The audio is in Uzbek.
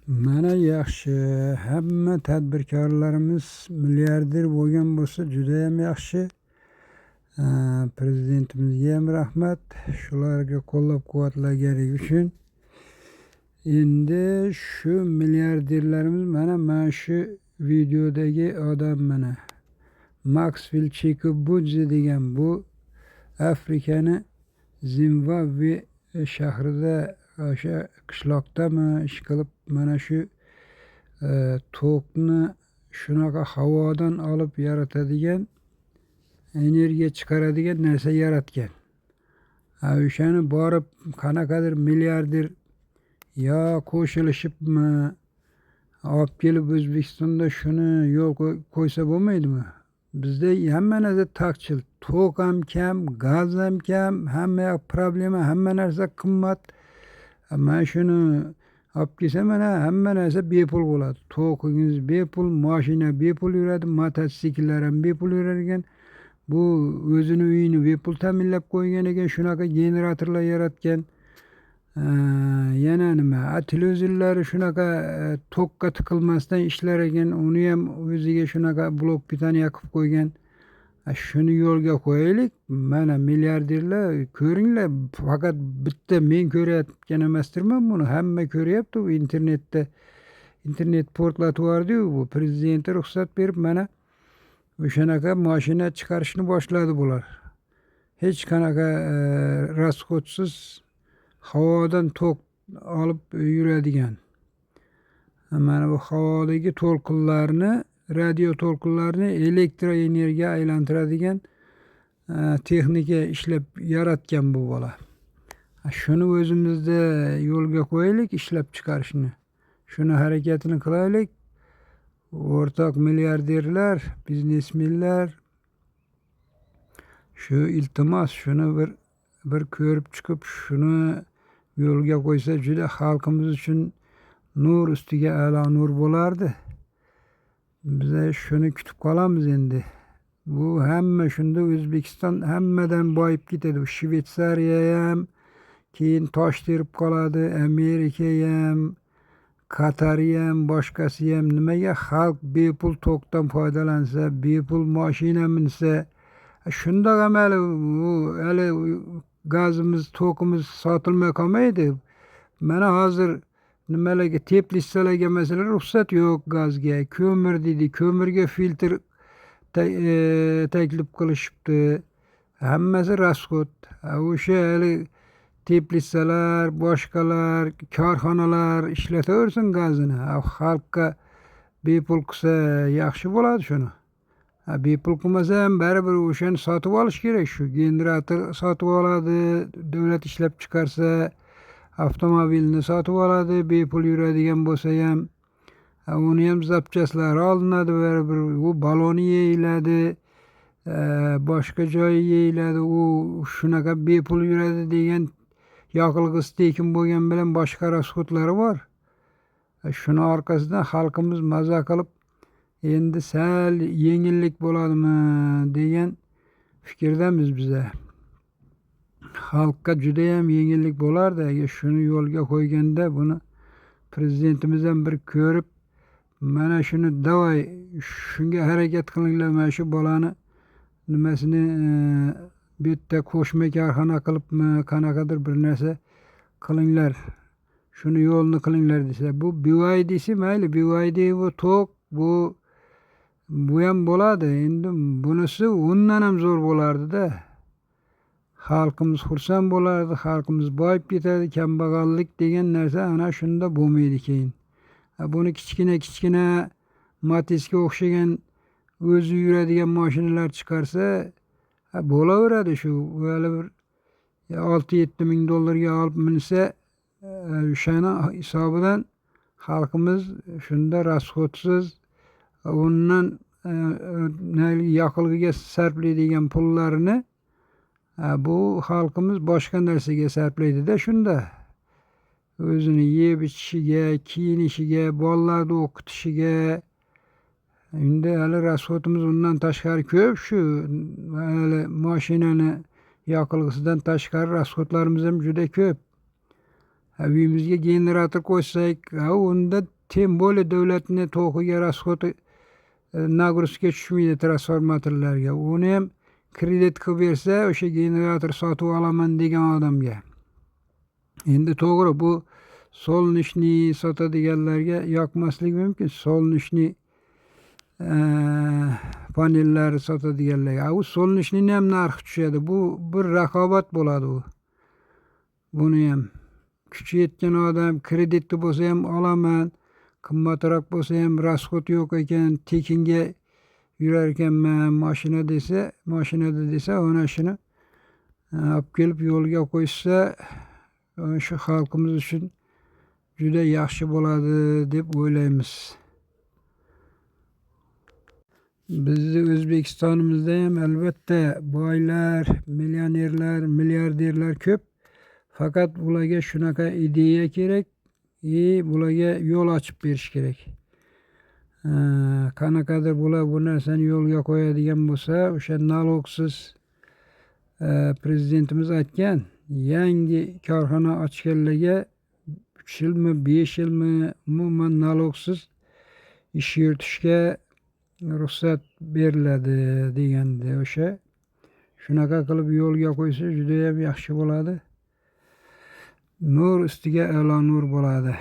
Mana yaxshi. Hamma tadbirkorlarimiz milliarder bo'lgan bo'lsa judayam yaxshi. Prezidentimizga ham rahmat. Shularga qo'llab-quvvatlagani uchun. Endi shu milliarderlarimiz mana shu videodagi odam mana Maxwell Chikubudze degan bu Afrikani Zimbabve shahrida o'sha qishloqdami ish qilib mana shu tokni shunaqa havodan olib yaratadigan, energiya chiqaradigan narsa yaratgan. O'shani borib qanaqadir milliarder yo qo'shilishibmi olib kelib O'zbekistonda shuni yo'l qo'ysa bo'lmaydimi? Bizda hamma narsa taqchil. Tok ham kam, gaz ham kam, hamma yoq problema, hamma narsa qimmat. Mana shuni olib kelsa mana hamma narsa bepul bo'ladi. Tokingiz bepul, mashina bepul yuradi, mototsikllar ham bepul yurar ekan. Bu o'zini uyini bepul ta'minlab qo'ygan ekan, shunaqa generatorlar yaratgan. Yana nima? Televizorlari shunaqa tokka tiqilmasdan ishlar ekan, uni ham o'ziga shunaqa blok pitaniya qilib qo'ygan. Shuni yo'lga qo'yaylik. Mana milliarderlar ko'ringlar, faqat bitta men ko'rayotgan emasdirman buni, hamma ko'ryapti bu internetda. Internet portlatib yubordi-yu, bu prezidenti ruxsat berib mana o'shanaqa mashina chiqarishni boshladi bular. Hech qanaqa rasxodsiz havodan tok olib yuradigan. Mana bu havodagi to'lqinlarni, radio to'lqinlarni elektroenergiyaga aylantiradigan texnika ishlab yaratgan bu bola. Shuni o'zimizda yo'lga qo'yaylik, ishlab chiqarishni. Shuni harakatini qilaylik. O'rtoq milliarderlar, biznesmenlar, shu iltimos shuni bir ko'rib chiqib shuni yo'lga qo'ysa juda xalqimiz uchun nur ustiga a'lo nur bo'lardi. Biz shuni kutib qolamiz endi. Bu hamma shunda O'zbekiston hammadan boyib ketadi. Shvetsariya ham keyin tosh terib qoladi, Amerika ham, Qatar ham, boshqasi ham. Nimaga xalq bepul tokdan foydalansa, bepul mashina minsa, shundoq ham hali gazimiz, tokimiz sotilmay qolmaydi. Mana hozir nimalarga, teplissalarga masalan ruxsat yo'q gazga. Ko'mir dedi, ko'mirga filtr taklif qilishibdi. Hammasi rasxod. O'sha hali teplissalar, boshqalar, korxonalar ishlataversin gazini. Xalqqa bepul qilsa yaxshi bo'ladi shuni. Bepul qilmasa ham baribir o'shani sotib olish kerak. Shu generator sotib oladi, davlat ishlab chiqarsa, avtomobilni sotib oladi, bepul yuradigan bo'lsa ham. Uni ham zapchaslari olinadi baribir. U baloni yeyiladi, boshqa joyi yeyiladi. U shunaqa bepul yuradi degan yoqilg'isi tekin bo'lgan bilan boshqa rasxodlari bor. Shuni orqasidan xalqimiz maza qilib endi sal yengillik bo'ladimi degan fikrdamiz biza. Xalqqa judayam yengillik bo'lardi agar shuni yo'lga qo'yganda. Buni prezidentimiz ham bir ko'rib mana shuni davay shunga harakat qilinglar, mana shu bolani nimasini bu yerda qo'shma korxona qilibmi, qanaqadir bir narsa qilinglar, shuni yo'lni qilinglar desa, bu BYD mayli, BYD bu tok, bu ham bo'ladi. Endi bunisi undan ham zo'r bo'lardi-da. Xalqimiz xursand bo'lardi, xalqimiz boyib ketadi. Kambag'allik degan narsa ana shunda bo'lmaydi keyin. Buni kichkina Matizga o'xshagan o'zi yuradigan mashinalar chiqarsa bo'laveradi shu. Hali bir 6-7 ming dollarga olib minsa, o'shani hisobidan xalqimiz shunda rasxodsiz, undan yoqilg'iga sarflaydigan pullarini bu xalqimiz boshqa narsaga sarflaydida shunda. O'zini yeb ichishiga, kiyinishiga, bolalarni o'qitishiga. Endi hali rasxodimiz undan tashqari ko'p. Shu hali mashinani yoqilg'isidan tashqari rasxodlarimiz ham juda ko'p. Uyimizga generator qo'ysak, unda Tем boley devletine tokyga rasxoty nagruzka tushmaydi transformatorlarga. Uni ham kredit qilib bersa, o'sha generator sotib olaman degan odamga. Endi to'g'ri, bu solnishniy sotadiganlarga yoqmasligi mumkin. Solnishniy panellar sotadiganlarga. U solnishniyni ham narxi tushadi. Bu bir raqobat bo'ladi u. Buni ham kuchi yetgan odam kreditli bo'lsa ham olaman, qimmatroq bo'lsa ham rasxot yo'q ekan, tekinga yurar ekanman mashinada desa, ana shuni olib kelib yo'lga qo'ysa, shu xalqimiz uchun juda yaxshi bo'ladi deb o'ylaymiz. Bizni O'zbekistonimizda ham albatta boylar, millionerlar, milliarderlar ko'p. Faqat ularga shunaqa ideya kerak, bularga yo'l ochib berish kerak. Qanaqadir bular bu narsani yo'lga qo'yadigan bo'lsa, o'sha nalogsiz prezidentimiz aytgan, yangi korxona ochganlarga 3 yilmi, 5 yilmi umuman nalogsiz ish yuritishga ruxsat beriladi degandi. O'sha shunaqa qilib yo'lga qo'ysa juda ham yaxshi bo'ladi. Nur ustiga a'lo nur bo'ladi.